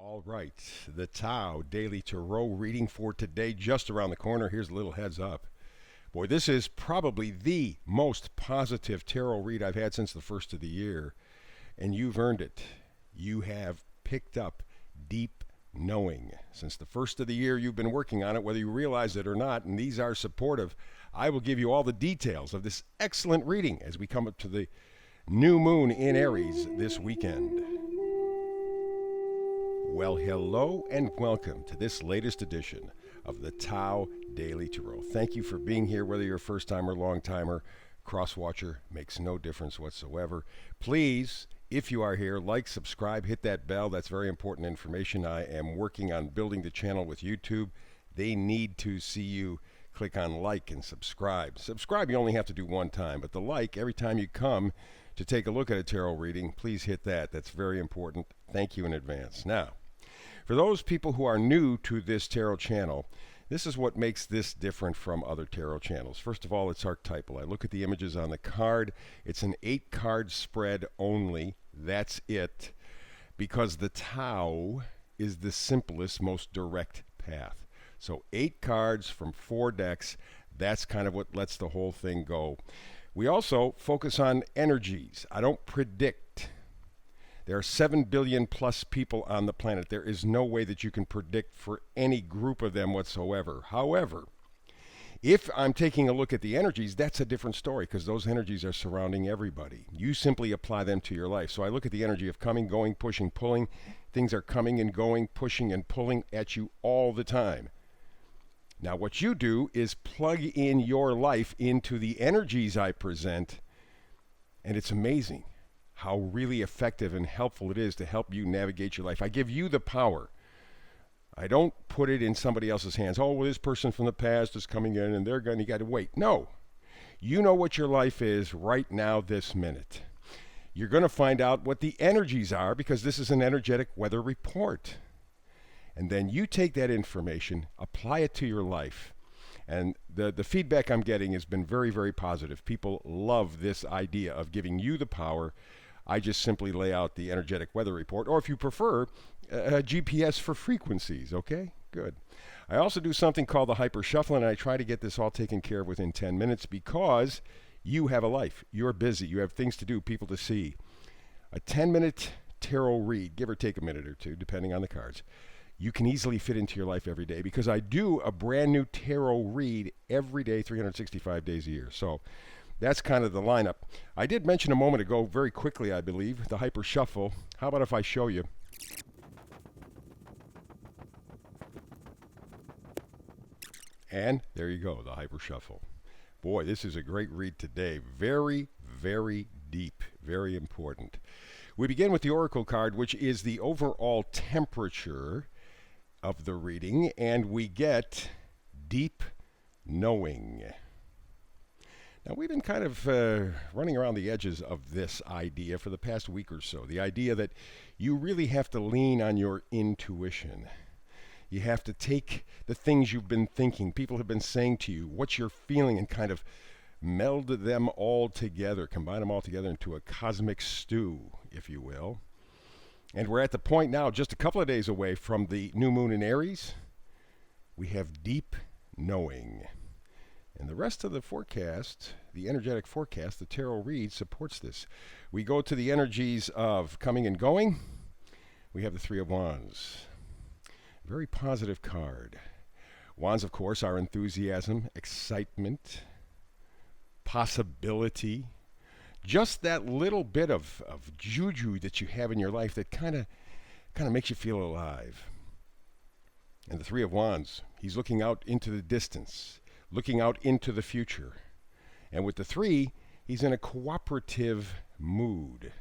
All right, the Tao Daily Tarot reading for today, just around the corner. Here's a little heads up. Boy, this is probably the most positive tarot read I've had since the first of the year, and you've earned it. You have picked up deep knowing. Since the first of the year, you've been working on it, whether you realize it or not, and these are supportive. I will give you all the details of this excellent reading as we come up to the new moon in Aries this weekend. Well, hello and welcome to this latest edition of the Tao Daily Tarot. Thank you for being here, whether you're a first-timer, long-timer, cross-watcher, makes no difference whatsoever. Please, if you are here, like, subscribe, hit that bell. That's very important information. I am working on building the channel with YouTube. They need to see you click on like and subscribe. Subscribe you only have to do one time, but the like, every time you come to take a look at a tarot reading, please hit that. That's very important. Thank you in advance. Now, for those people who are new to this tarot channel, this is what makes this different from other tarot channels. First of all, it's archetypal. I look at the images on the card. It's an 8-card spread only. That's it. Because the Tao is the simplest, most direct path. So 8 cards from 4 decks. That's kind of what lets the whole thing go. We also focus on energies. I don't predict. There are 7 billion plus people on the planet. There is no way that you can predict for any group of them whatsoever. However, if I'm taking a look at the energies, that's a different story because those energies are surrounding everybody. You simply apply them to your life. So I look at the energy of coming, going, pushing, pulling. Things are coming and going, pushing and pulling at you all the time. Now, what you do is plug in your life into the energies I present, and it's amazing how really effective and helpful it is to help you navigate your life. I give you the power. I don't put it in somebody else's hands. Oh, well, this person from the past is coming in and they're going to, you got to wait. No. You know what your life is right now, this minute. You're going to find out what the energies are because this is an energetic weather report. And then you take that information, apply it to your life. And the feedback I'm getting has been very, very positive. People love this idea of giving you the power. I just simply lay out the energetic weather report, or if you prefer, a GPS for frequencies, okay? Good. I also do something called the hyper shuffling, and I try to get this all taken care of within 10 minutes because you have a life. You're busy. You have things to do, people to see. A 10-minute tarot read, give or take a minute or two, depending on the cards, you can easily fit into your life every day because I do a brand new tarot read every day, 365 days a year. So that's kind of the lineup. I did mention a moment ago, very quickly, I believe, the hyper shuffle. How about if I show you? And there you go, the hyper shuffle. Boy, this is a great read today. Very, very deep, very important. We begin with the Oracle card, which is the overall temperature of the reading, and we get deep knowing. Now, we've been kind of running around the edges of this idea for the past week or so. The idea that you really have to lean on your intuition. You have to take the things you've been thinking, people have been saying to you, what you're feeling, and kind of meld them all together, combine them all together into a cosmic stew, if you will. And we're at the point now, just a couple of days away from the new moon in Aries. We have deep knowing. And the rest of the forecast, the energetic forecast, the tarot read supports this. We go to the energies of coming and going. We have the Three of Wands. Very positive card. Wands, of course, are enthusiasm, excitement, possibility. Just that little bit of juju that you have in your life that kind of makes you feel alive. And the Three of Wands, he's looking out into the distance, looking out into the future. And with the 3, he's in a cooperative mood.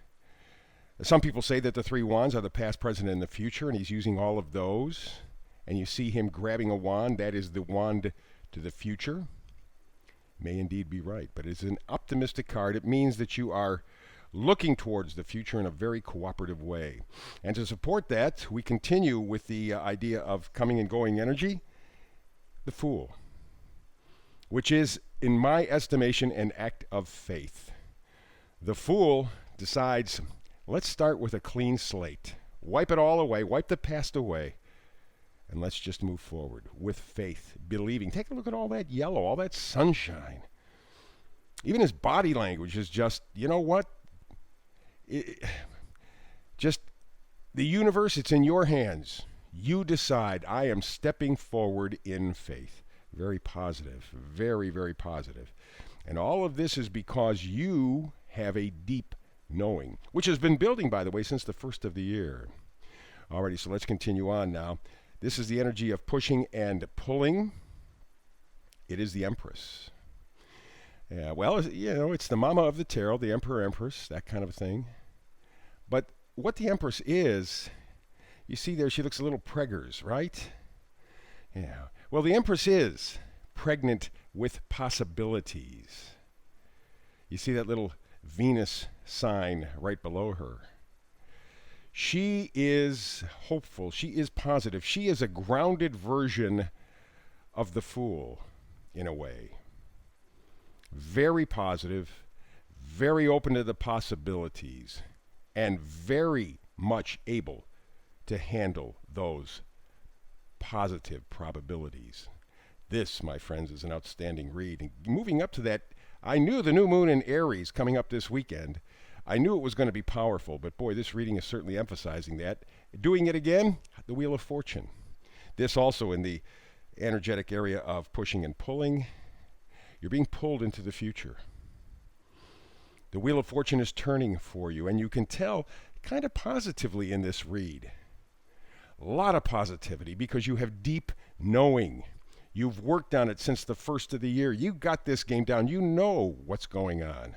Some people say that the 3 wands are the past, present, and the future, and he's using all of those. And you see him grabbing a wand. That is the wand to the future. May indeed be right, but it's an optimistic card. It means that you are looking towards the future in a very cooperative way. And to support that, we continue with the idea of coming and going energy, the Fool, which is, in my estimation, an act of faith. The Fool decides, let's start with a clean slate. Wipe it all away. Wipe the past away. And let's just move forward with faith, believing. Take a look at all that yellow, all that sunshine. Even his body language is just, you know what? Just the universe, it's in your hands. You decide. I am stepping forward in faith. Very positive. Very, very positive. And all of this is because you have a deep knowing, which has been building, by the way, since the first of the year. Alrighty, so let's continue on now. This is the energy of pushing and pulling. It is the Empress. Yeah, well, you know, it's the mama of the tarot, the Emperor, Empress, that kind of thing. But what the Empress is, you see there, she looks a little preggers, right? Yeah. Well, the Empress is pregnant with possibilities. You see that little Venus sign right below her. She is hopeful. She is positive. She is a grounded version of the Fool, in a way. Very positive, very open to the possibilities, and very much able to handle those positive probabilities. This, my friends, is an outstanding read. And moving up to that, I knew the new moon in Aries coming up this weekend. I knew it was going to be powerful, but boy, this reading is certainly emphasizing that. Doing it again, the Wheel of Fortune. This also in the energetic area of pushing and pulling. You're being pulled into the future. The Wheel of Fortune is turning for you, and you can tell kind of positively in this read. A lot of positivity because you have deep knowing. You've worked on it since the first of the year. You got this game down. You know what's going on.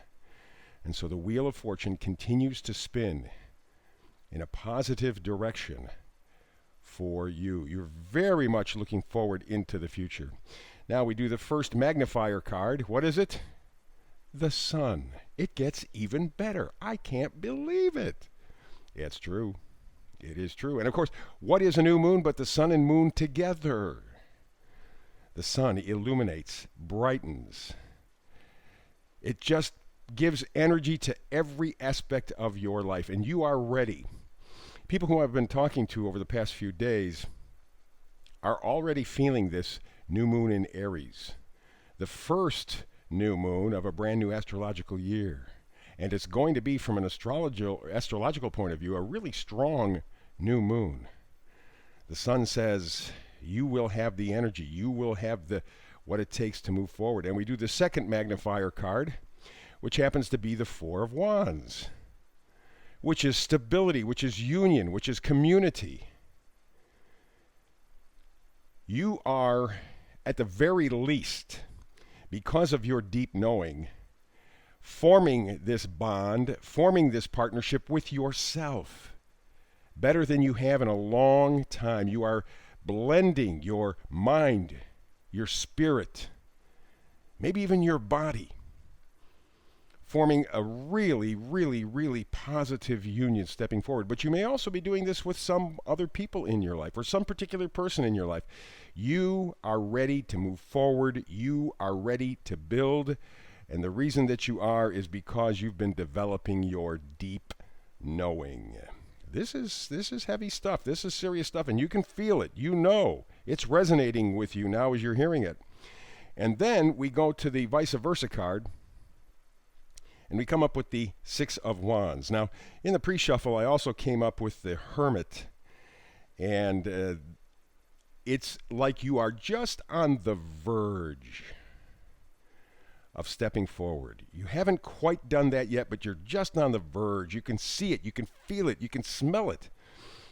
And so the Wheel of Fortune continues to spin in a positive direction for you. You're very much looking forward into the future. Now we do the first magnifier card. What is it? The Sun. It gets even better. I can't believe it. It's true. It is true. And of course, what is a new moon but the sun and moon together? The sun illuminates, brightens. It just gives energy to every aspect of your life, and you are ready. People who I've been talking to over the past few days are already feeling this new moon in Aries, the first new moon of a brand new astrological year. And it's going to be, from an astrological point of view, a really strong new moon. The sun says you will have the energy, you will have what it takes to move forward. And we do the second magnifier card, which happens to be the Four of Wands, which is stability, which is union, which is community. You are, at the very least, because of your deep knowing, forming this bond, forming this partnership with yourself better than you have in a long time. You are blending your mind, your spirit, maybe even your body, forming a really, really, really positive union stepping forward. But you may also be doing this with some other people in your life or some particular person in your life. You are ready to move forward. You are ready to build. And the reason that you are is because you've been developing your deep knowing. This is heavy stuff. This is serious stuff, and you can feel it. You know it's resonating with you now as you're hearing it. And then we go to the vice versa card, and we come up with the Six of Wands. Now, in the pre-shuffle, I also came up with the Hermit, and it's like you are just on the verge of stepping forward. You haven't quite done that yet, but you're just on the verge. You can see it, you can feel it, you can smell it.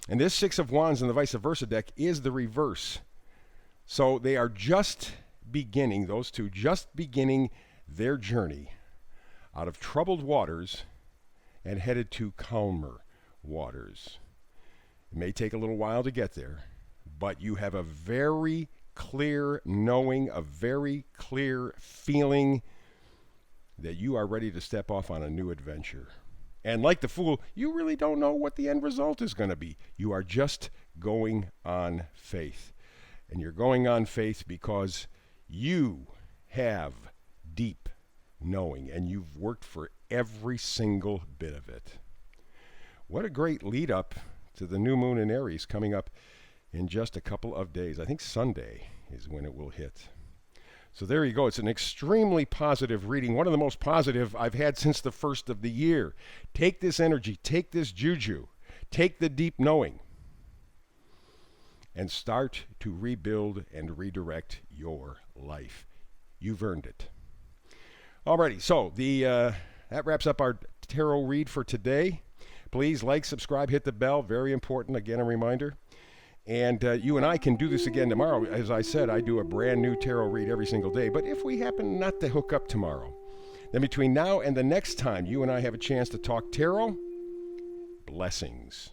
And this Six of Wands in the vice versa deck is the reverse. So they are just beginning, those two, just beginning their journey out of troubled waters and headed to calmer waters. It may take a little while to get there, but you have a very clear knowing, a very clear feeling that you are ready to step off on a new adventure. And like the Fool, you really don't know what the end result is going to be. You are just going on faith. And you're going on faith because you have deep knowing, and you've worked for every single bit of it. What a great lead up to the new moon in Aries coming up in just a couple of days. I think Sunday is when it will hit. So there you go. It's an extremely positive reading, one of the most positive I've had since the first of the year. Take this energy, take this juju, take the deep knowing, and start to rebuild and redirect your life. You've earned it. Alrighty, so that wraps up our tarot read for today. Please like, subscribe, hit the bell. Very important. Again, a reminder. And you and I can do this again tomorrow. As I said, I do a brand new tarot read every single day. But if we happen not to hook up tomorrow, then between now and the next time you and I have a chance to talk tarot, blessings.